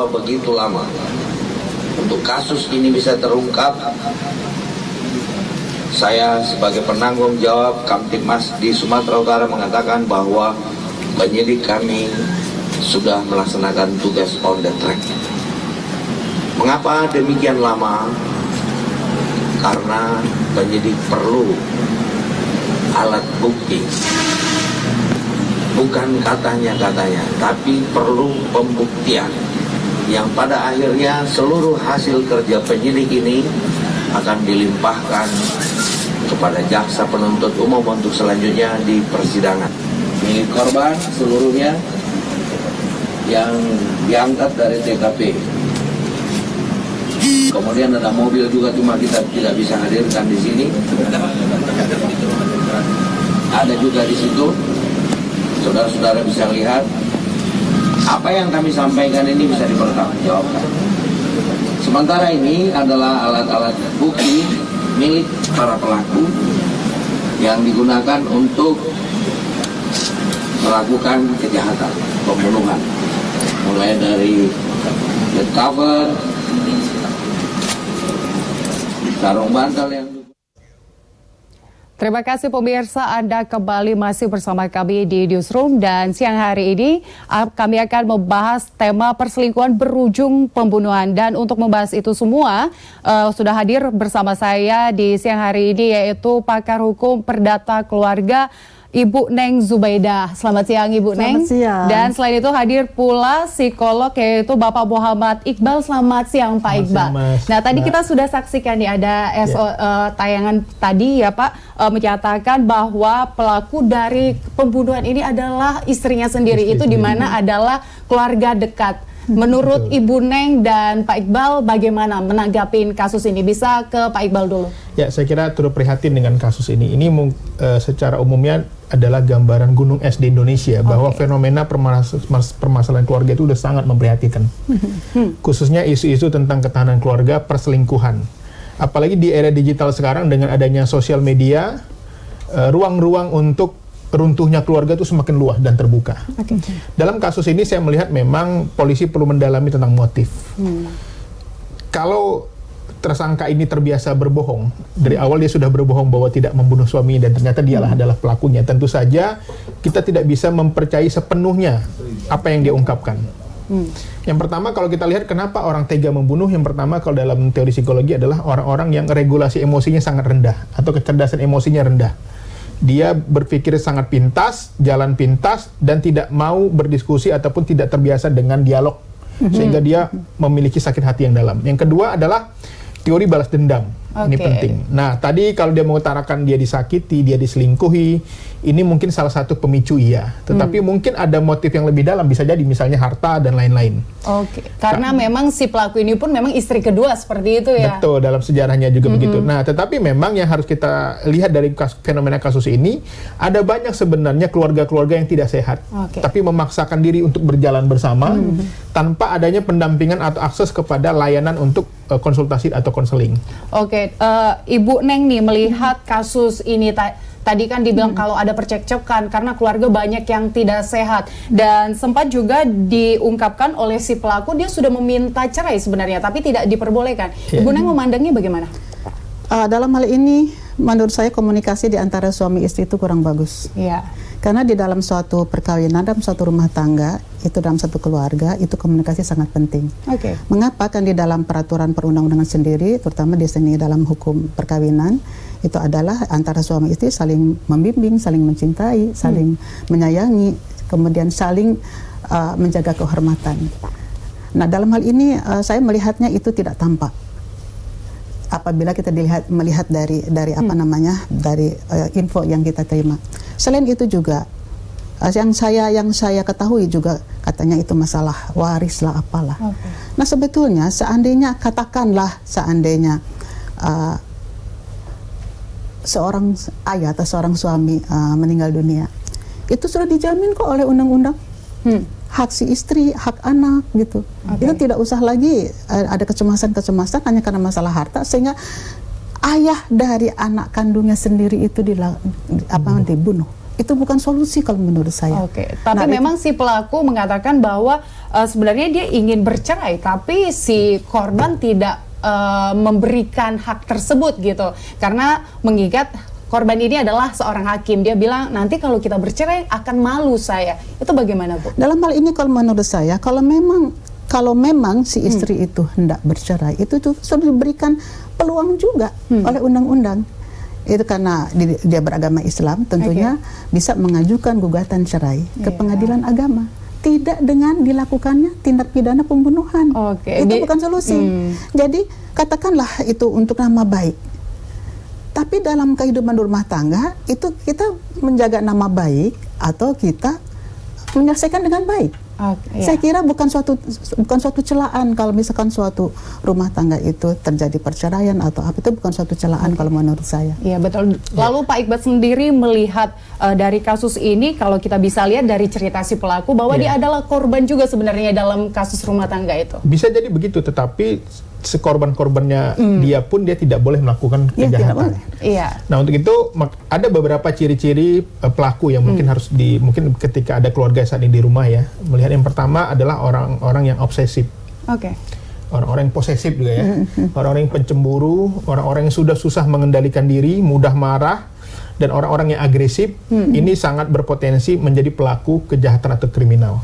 mengapa begitu lama untuk kasus ini bisa terungkap. Saya sebagai penanggung jawab Kamtibmas di Sumatera Utara mengatakan bahwa penyidik kami sudah melaksanakan tugas on the track. Mengapa demikian lama? Karena penyidik perlu alat bukti. Bukan katanya-katanya, tapi perlu pembuktian yang pada akhirnya seluruh hasil kerja penyidik ini akan dilimpahkan kepada jaksa penuntut umum untuk selanjutnya di persidangan. Milik korban seluruhnya yang diangkat dari TKP. Kemudian ada mobil juga, cuma kita tidak bisa hadirkan di sini. Ada juga di situ. Saudara-saudara bisa lihat apa yang kami sampaikan ini bisa dipertanggungjawabkan. Sementara ini adalah alat-alat bukti milik para pelaku yang digunakan untuk melakukan kejahatan pembunuhan, mulai dari bed cover, sarung bantal yang. Terima kasih pemirsa, Anda kembali masih bersama kami di Newsroom, dan siang hari ini kami akan membahas tema perselingkuhan berujung pembunuhan. Dan untuk membahas itu semua sudah hadir bersama saya di siang hari ini yaitu pakar hukum perdata keluarga Ibu Neng Zubaidah. Selamat siang Ibu Neng. Selamat siang. Dan selain itu hadir pula psikolog yaitu Bapak Muhammad Iqbal. Selamat siang Pak Iqbal. Nah tadi kita sudah saksikan nih ada tayangan tadi ya Pak, menyatakan bahwa pelaku dari pembunuhan ini adalah istrinya sendiri. Itu dimana adalah keluarga dekat. Menurut Ibu Neng dan Pak Iqbal, bagaimana menanggapin kasus ini? Bisa ke Pak Iqbal dulu. Ya, saya kira turut prihatin dengan kasus ini. Ini secara umumnya adalah gambaran gunung es di Indonesia, bahwa fenomena permasalahan keluarga itu sudah sangat memprihatinkan. Khususnya isu-isu tentang ketahanan keluarga, perselingkuhan. Apalagi di era digital sekarang dengan adanya sosial media, ruang-ruang untuk runtuhnya keluarga itu semakin luas dan terbuka. Dalam kasus ini saya melihat memang polisi perlu mendalami tentang motif. Kalau tersangka ini terbiasa berbohong, dari awal dia sudah berbohong bahwa tidak membunuh suami dan ternyata dialah adalah pelakunya, tentu saja kita tidak bisa mempercayai sepenuhnya apa yang dia ungkapkan. Yang pertama, kalau kita lihat kenapa orang tega membunuh, yang pertama kalau dalam teori psikologi adalah orang-orang yang regulasi emosinya sangat rendah atau kecerdasan emosinya rendah. Dia berpikir sangat pintas, jalan pintas, dan tidak mau berdiskusi ataupun tidak terbiasa dengan dialog, sehingga dia memiliki sakit hati yang dalam. Yang kedua adalah teori balas dendam. Ini penting. Nah, tadi kalau dia mengutarakan dia disakiti, dia diselingkuhi, ini mungkin salah satu pemicu iya. Tetapi mungkin ada motif yang lebih dalam, bisa jadi misalnya harta dan lain-lain. Karena memang si pelaku ini pun memang istri kedua seperti itu ya. Betul, dalam sejarahnya juga begitu. Nah, tetapi memang yang harus kita lihat dari fenomena kasus ini, ada banyak sebenarnya keluarga-keluarga yang tidak sehat, tapi memaksakan diri untuk berjalan bersama tanpa adanya pendampingan atau akses kepada layanan untuk konsultasi atau konseling. Ibu Neng nih melihat kasus ini tadi kan dibilang kalau ada percekcokan karena keluarga banyak yang tidak sehat, dan sempat juga diungkapkan oleh si pelaku dia sudah meminta cerai sebenarnya tapi tidak diperbolehkan. Ibu Neng memandangnya bagaimana? Dalam hal ini menurut saya komunikasi di antara suami istri itu kurang bagus. Karena di dalam suatu perkawinan, dalam suatu rumah tangga, itu dalam satu keluarga, itu komunikasi sangat penting. Mengapa? Kan di dalam peraturan perundang-undangan sendiri, terutama di sini dalam hukum perkawinan, itu adalah antara suami istri saling membimbing, saling mencintai, saling menyayangi, kemudian saling menjaga kehormatan. Nah, dalam hal ini saya melihatnya itu tidak tampak. Apabila kita melihat dari info yang kita terima. Selain itu juga yang saya ketahui juga katanya itu masalah waris lah apalah. Nah, sebetulnya katakanlah seandainya seorang ayah atau seorang suami meninggal dunia, itu sudah dijamin kok oleh undang-undang. Hak si istri, hak anak gitu. Itu tidak usah lagi ada kecemasan-kecemasan hanya karena masalah harta, sehingga ayah dari anak kandungnya sendiri itu dibunuh. itu bukan solusi kalau menurut saya. Oke, tapi memang si pelaku mengatakan bahwa sebenarnya dia ingin bercerai, tapi si korban tidak memberikan hak tersebut gitu, karena mengingat korban ini adalah seorang hakim. Dia bilang nanti kalau kita bercerai akan malu saya. Itu bagaimana, Bu? Dalam hal ini kalau menurut saya, kalau memang si istri itu hendak bercerai, itu sudah diberikan peluang juga oleh undang-undang. Itu karena dia beragama Islam, tentunya bisa mengajukan gugatan cerai ke pengadilan agama. Tidak dengan dilakukannya tindak pidana pembunuhan. Itu bukan solusi. Jadi katakanlah itu untuk nama baik. Tapi dalam kehidupan rumah tangga itu kita menjaga nama baik atau kita menyelesaikan dengan baik. Saya kira bukan suatu celaan kalau misalkan suatu rumah tangga itu terjadi perceraian atau apa, itu bukan suatu celaan kalau menurut saya. Iya, betul. Lalu Pak Iqbal sendiri melihat dari kasus ini, kalau kita bisa lihat dari cerita si pelaku bahwa dia adalah korban juga sebenarnya dalam kasus rumah tangga itu. Bisa jadi begitu, tetapi sekorban-korbannya dia pun dia tidak boleh melakukan kejahatan. Nah, untuk itu ada beberapa ciri-ciri pelaku yang mungkin harus mungkin ketika ada keluarga saat ini di rumah ya, melihat yang pertama adalah orang-orang yang obsesif. Orang-orang yang posesif juga ya. Orang-orang yang pencemburu, orang-orang yang sudah susah mengendalikan diri, mudah marah, dan orang-orang yang agresif, ini sangat berpotensi menjadi pelaku kejahatan atau kriminal.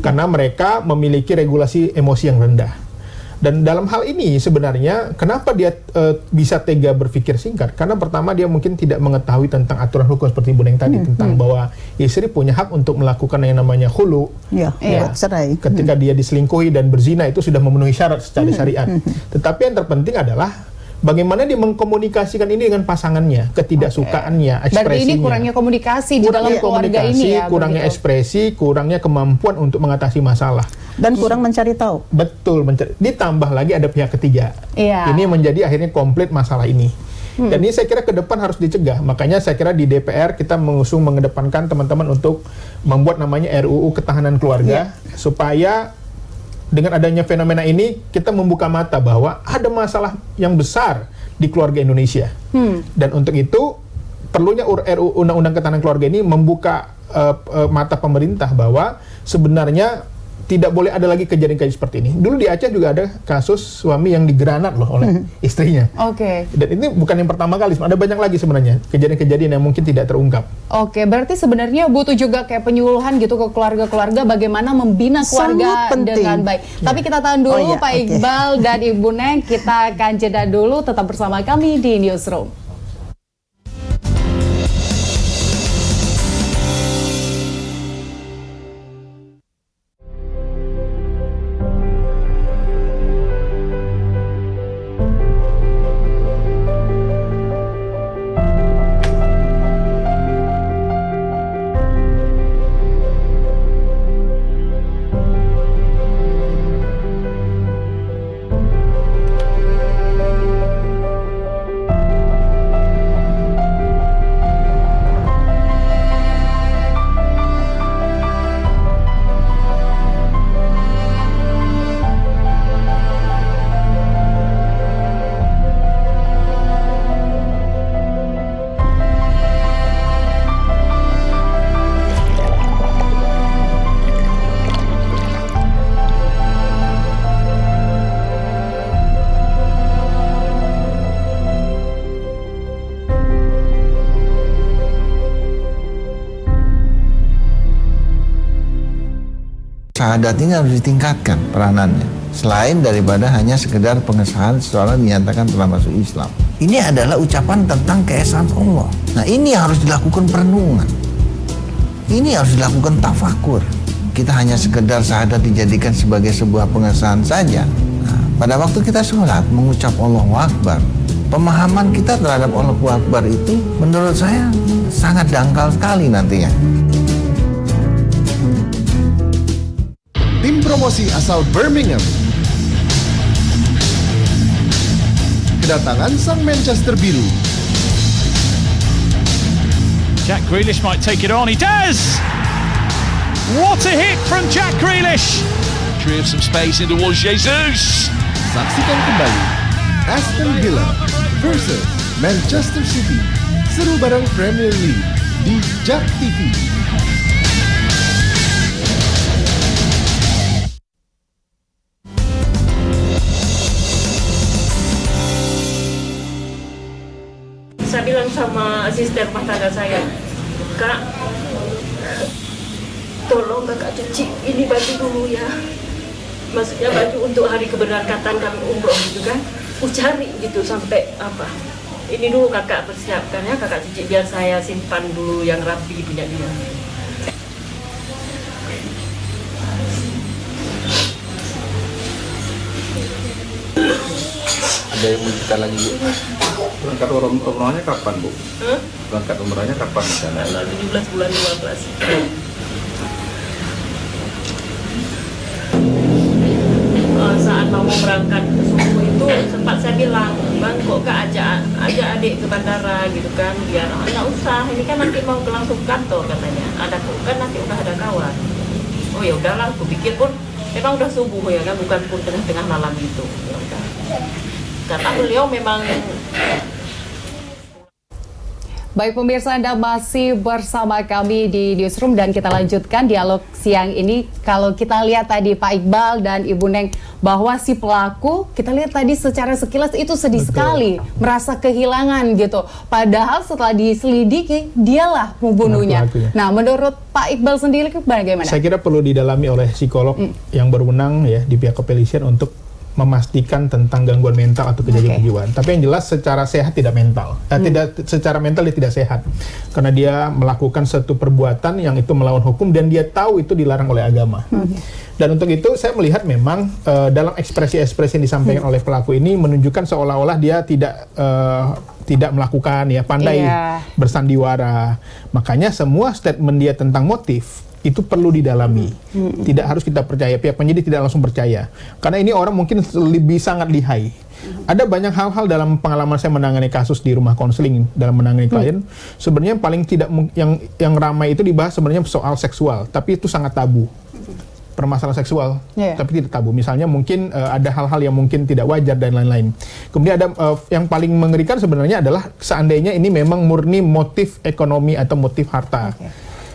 Karena mereka memiliki regulasi emosi yang rendah. Dan dalam hal ini sebenarnya kenapa dia bisa tega berpikir singkat? Karena pertama dia mungkin tidak mengetahui tentang aturan hukum seperti Bu Neng tadi tentang bahwa istri punya hak untuk melakukan yang namanya khulu. Cerai. Ketika dia diselingkuhi dan berzina itu sudah memenuhi syarat secara syariat. Tetapi yang terpenting adalah bagaimana dia mengkomunikasikan ini dengan pasangannya, ketidaksukaannya, ekspresinya. Berarti ini kurangnya komunikasi di dalam keluarga ini ya. Kurangnya ekspresi, kurangnya kemampuan untuk mengatasi masalah. Dan kurang mencari tahu. Betul, ditambah lagi ada pihak ketiga. Ini menjadi akhirnya komplit masalah ini. Dan ini saya kira ke depan harus dicegah. Makanya saya kira di DPR kita mengedepankan teman-teman untuk membuat namanya RUU Ketahanan Keluarga supaya dengan adanya fenomena ini kita membuka mata bahwa ada masalah yang besar di keluarga Indonesia. Dan untuk itu perlunya RUU Undang-Undang Ketahanan Keluarga ini membuka mata pemerintah bahwa sebenarnya tidak boleh ada lagi kejadian-kejadian seperti ini. Dulu di Aceh juga ada kasus suami yang digranat loh oleh istrinya. Dan ini bukan yang pertama kali, ada banyak lagi sebenarnya kejadian-kejadian yang mungkin tidak terungkap. Berarti sebenarnya butuh juga kayak penyuluhan gitu ke keluarga-keluarga bagaimana membina keluarga dengan baik. Tapi kita tahan dulu Pak Iqbal dan Ibu Neng, kita akan jeda dulu, tetap bersama kami di Newsroom. Syahadat ini harus ditingkatkan peranannya. Selain daripada hanya sekedar pengesahan seseorang dinyatakan telah masuk Islam. Ini adalah ucapan tentang keesaan Allah. Nah, ini harus dilakukan perenungan. Ini harus dilakukan tafakur. Kita hanya sekedar syahadat dijadikan sebagai sebuah pengesahan saja. Nah, pada waktu kita sholat mengucap Allahu Akbar, pemahaman kita terhadap Allahu Akbar itu menurut saya sangat dangkal sekali nantinya. Tim promosi asal Birmingham kedatangan sang Manchester biru. Jack Grealish might take it on. He does! What a hit from Jack Grealish! Clear some space into Jesus. Saksikan kembali Aston Villa versus Manchester City. Seru bareng Premier League. di JAK TV. Saya bilang sama asisten rumah tangga saya, Kak, tolong kakak cuci ini baju dulu ya. Maksudnya baju untuk hari keberangkatan kami umroh gitu kan. Cari gitu sampai apa. Ini dulu kakak persiapkan ya, kakak cuci biar saya simpan dulu yang rapi punya dia. Ada yang mau kita lagi, Bu? Berangkat umrohnya kapan, Bu? Berangkat umrohnya kapan? 17 bulan 12. Saat mau berangkat ke subuh itu sempat saya bilang, Bang, kok Kak ajak adik ke bandara gitu kan, biar nggak usah, ini kan nanti mau langsung kantor katanya, ada kan nanti udah ada kawan. Oh ya udahlah, aku pikir pun memang udah subuh ya kan, bukan pun tengah-tengah malam gitu. Ya udah. Karena beliau memang. Baik pemirsa, Anda masih bersama kami di Newsroom dan kita lanjutkan dialog siang ini. Kalau kita lihat tadi Pak Iqbal dan Ibu Neng, bahwa si pelaku kita lihat tadi secara sekilas itu sedih sekali, merasa kehilangan gitu. Padahal setelah diselidiki dialah pembunuhnya. Nah, menurut Pak Iqbal sendiri bagaimana? Saya kira perlu didalami oleh psikolog yang berwenang ya di pihak kepolisian untuk memastikan tentang gangguan mental atau kejadian kejiwaan. Tapi yang jelas secara sehat tidak mental. Tidak secara mental dia tidak sehat. Karena dia melakukan satu perbuatan yang itu melawan hukum dan dia tahu itu dilarang oleh agama. Dan untuk itu saya melihat memang dalam ekspresi-ekspresi yang disampaikan oleh pelaku ini menunjukkan seolah-olah dia tidak melakukan ya, pandai bersandiwara. Makanya semua statement dia tentang motif itu perlu didalami. Tidak harus kita percaya, pihak penyidik tidak langsung percaya. Karena ini orang mungkin lebih sangat lihai. Ada banyak hal-hal dalam pengalaman saya menangani kasus di rumah konseling dalam menangani klien. Sebenarnya yang paling tidak yang ramai itu dibahas sebenarnya soal seksual, tapi itu sangat tabu. Permasalahan seksual, tapi tidak tabu. Misalnya mungkin ada hal-hal yang mungkin tidak wajar dan lain-lain. Kemudian ada yang paling mengerikan sebenarnya adalah seandainya ini memang murni motif ekonomi atau motif harta.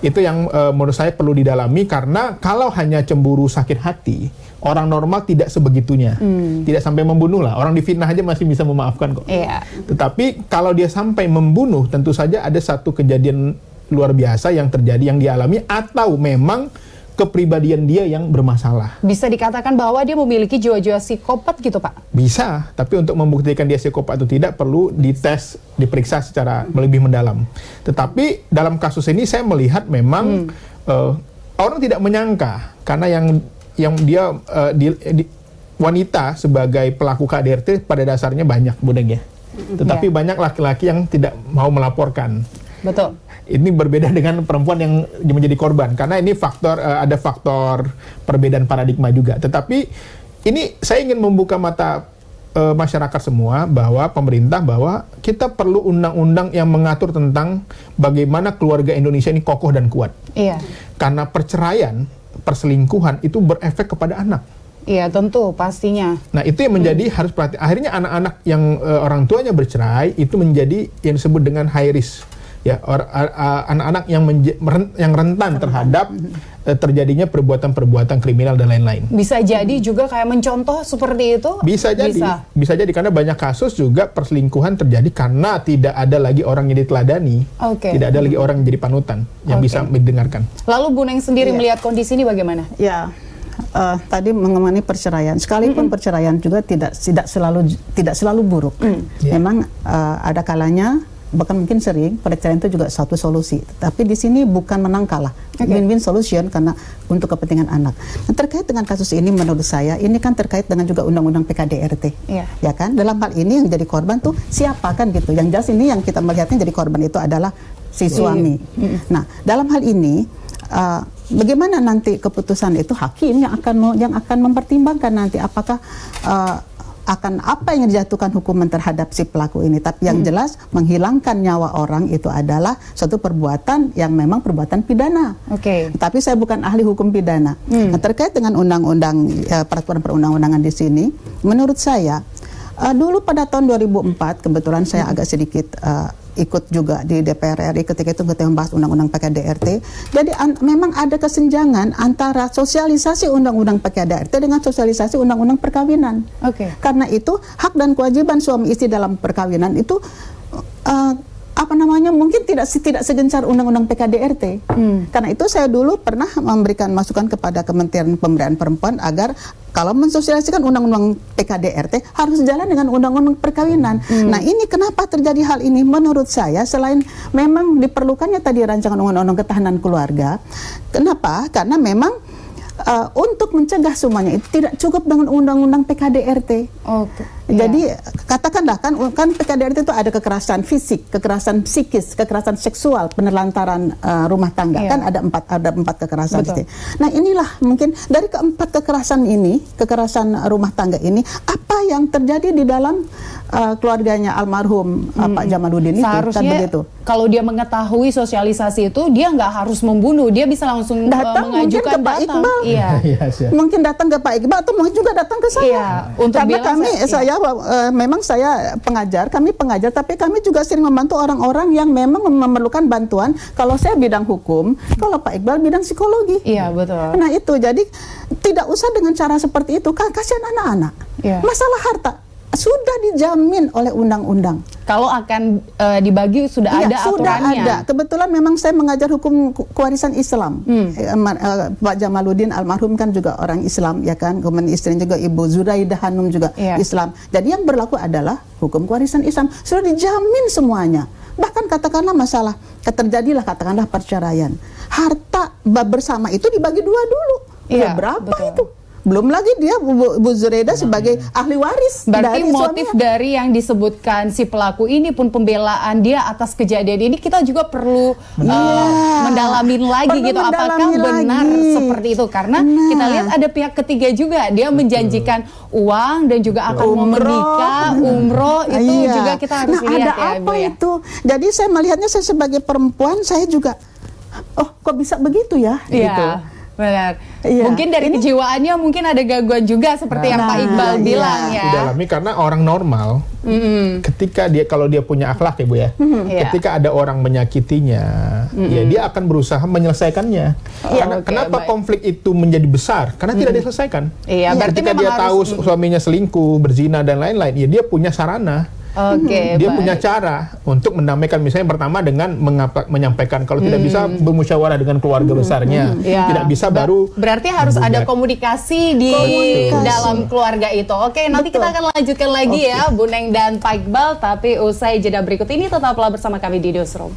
Itu yang menurut saya perlu didalami, karena kalau hanya cemburu sakit hati, orang normal tidak sebegitunya. Tidak sampai membunuh lah. Orang difitnah aja masih bisa memaafkan kok. Tetapi kalau dia sampai membunuh, tentu saja ada satu kejadian luar biasa yang terjadi, yang dialami, atau memang kepribadian dia yang bermasalah. Bisa dikatakan bahwa dia memiliki jiwa-jiwa psikopat gitu, Pak? Bisa, tapi untuk membuktikan dia psikopat atau tidak perlu dites, diperiksa secara lebih mendalam. Tetapi dalam kasus ini saya melihat memang orang tidak menyangka, karena yang dia wanita sebagai pelaku KDRT pada dasarnya banyak, Bu Neng ya. Tetapi banyak laki-laki yang tidak mau melaporkan. Betul. Ini berbeda dengan perempuan yang menjadi korban, karena ini ada faktor perbedaan paradigma juga. Tetapi ini saya ingin membuka mata masyarakat semua, bahwa pemerintah, bahwa kita perlu undang-undang yang mengatur tentang bagaimana keluarga Indonesia ini kokoh dan kuat. Karena perceraian, perselingkuhan itu berefek kepada anak. Iya, tentu, pastinya. Nah, itu yang menjadi harus perhatian. Akhirnya anak-anak yang orang tuanya bercerai itu menjadi yang disebut dengan high risk. Ya, anak-anak yang rentan terhadap terjadinya perbuatan-perbuatan kriminal dan lain-lain. Bisa jadi juga kayak mencontoh seperti itu? Bisa jadi, karena banyak kasus juga perselingkuhan terjadi karena tidak ada lagi orang yang diteladani, tidak ada lagi orang yang jadi panutan yang bisa mendengarkan. Lalu Bu Neng sendiri melihat kondisi ini bagaimana? Ya, tadi mengenai perceraian, sekalipun perceraian juga tidak selalu buruk. Memang ada kalanya, bahkan mungkin sering perceraian itu juga satu solusi. Tapi di sini bukan menang kalah, win-win solution karena untuk kepentingan anak. Nah, terkait dengan kasus ini, menurut saya ini kan terkait dengan juga undang-undang PKDRT, ya kan? Dalam hal ini yang jadi korban tuh siapa kan gitu? Yang jelas ini yang kita melihatnya jadi korban itu adalah si suami. Nah, dalam hal ini bagaimana nanti keputusan itu hakim yang akan mempertimbangkan nanti apakah akan apa yang dijatuhkan hukuman terhadap si pelaku ini. Tapi yang jelas menghilangkan nyawa orang itu adalah suatu perbuatan yang memang perbuatan pidana. Tapi saya bukan ahli hukum pidana. Nah, terkait dengan undang-undang peraturan perundang-undangan di sini, menurut saya dulu pada tahun 2004 kebetulan saya agak sedikit ikut juga di DPR RI ketika itu kita membahas undang-undang PKDRT. Jadi memang ada kesenjangan antara sosialisasi undang-undang PKDRT dengan sosialisasi undang-undang perkawinan. Karena itu hak dan kewajiban suami istri dalam perkawinan itu mungkin tidak segencar undang-undang PKDRT. Karena itu saya dulu pernah memberikan masukan kepada Kementerian Pemberdayaan Perempuan agar kalau mensosialisasikan undang-undang PKDRT harus jalan dengan undang-undang perkawinan. Nah, ini kenapa terjadi hal ini? Menurut saya selain memang diperlukannya tadi rancangan undang-undang ketahanan keluarga. Kenapa? Karena memang untuk mencegah semuanya itu tidak cukup dengan undang-undang PKDRT. Jadi katakanlah kan PKDRT itu ada kekerasan fisik, kekerasan psikis, kekerasan seksual, penelantaran rumah tangga. Kan ada empat kekerasan. Nah, inilah mungkin dari keempat kekerasan ini, kekerasan rumah tangga ini, apa yang terjadi di dalam keluarganya almarhum Pak Jamaluddin itu. Seharusnya kan begitu. Kalau dia mengetahui sosialisasi itu, dia nggak harus membunuh, dia bisa langsung mengajukan ke Pak Iqbal. Mungkin datang ke Pak Iqbal atau mungkin juga datang ke saya. Karena kami, memang saya pengajar, kami pengajar, tapi kami juga sering membantu orang-orang yang memang memerlukan bantuan. Kalau saya bidang hukum, kalau Pak Iqbal bidang psikologi. Betul. Nah itu, jadi tidak usah dengan cara seperti itu, kasihan anak-anak. Masalah harta sudah dijamin oleh undang-undang. Kalau akan dibagi sudah ada aturannya. Sudah ada. Kebetulan memang saya mengajar hukum kewarisan Islam. Pak Jamaluddin almarhum kan juga orang Islam, ya kan. Kemudian istrinya juga Ibu Zuraidah Hanum juga Islam. Jadi yang berlaku adalah hukum kewarisan Islam. Sudah dijamin semuanya. Bahkan katakanlah masalah terjadilah katakanlah perceraian. Harta bersama itu dibagi dua dulu. Berapa itu? Belum lagi dia Bu Zuraidah sebagai ahli waris. Berarti dari motif suaminya. dari yang disebutkan si pelaku ini pun pembelaan dia atas kejadian ini kita juga perlu mendalamin lagi gitu. Apakah benar seperti itu? Karena kita lihat ada pihak ketiga juga, dia menjanjikan uang dan juga akan mau menikah, umroh itu juga kita harus lihat ada apa itu? Jadi saya melihatnya, saya sebagai perempuan saya juga kok bisa begitu ya? Gitu. Benar. Mungkin dari kejiwaannya mungkin ada gangguan juga seperti yang Pak Iqbal bilang ya. Didalami karena orang normal, ketika kalau dia punya akhlak ya Bu ya, ketika ada orang menyakitinya, ya dia akan berusaha menyelesaikannya. Kenapa konflik itu menjadi besar? Karena tidak diselesaikan. Ketika dia tahu suaminya selingkuh, berzina dan lain-lain, ya dia punya sarana. Dia punya cara untuk mendamaikan, misalnya pertama dengan menyampaikan, kalau tidak bisa bermusyawarah dengan keluarga besarnya, tidak bisa baru berarti harus ada komunikasi di dalam keluarga itu. Nanti kita akan lanjutkan lagi ya Bu Neng dan Pak Iqbal, tapi usai jeda berikut ini tetaplah bersama kami di Newsroom.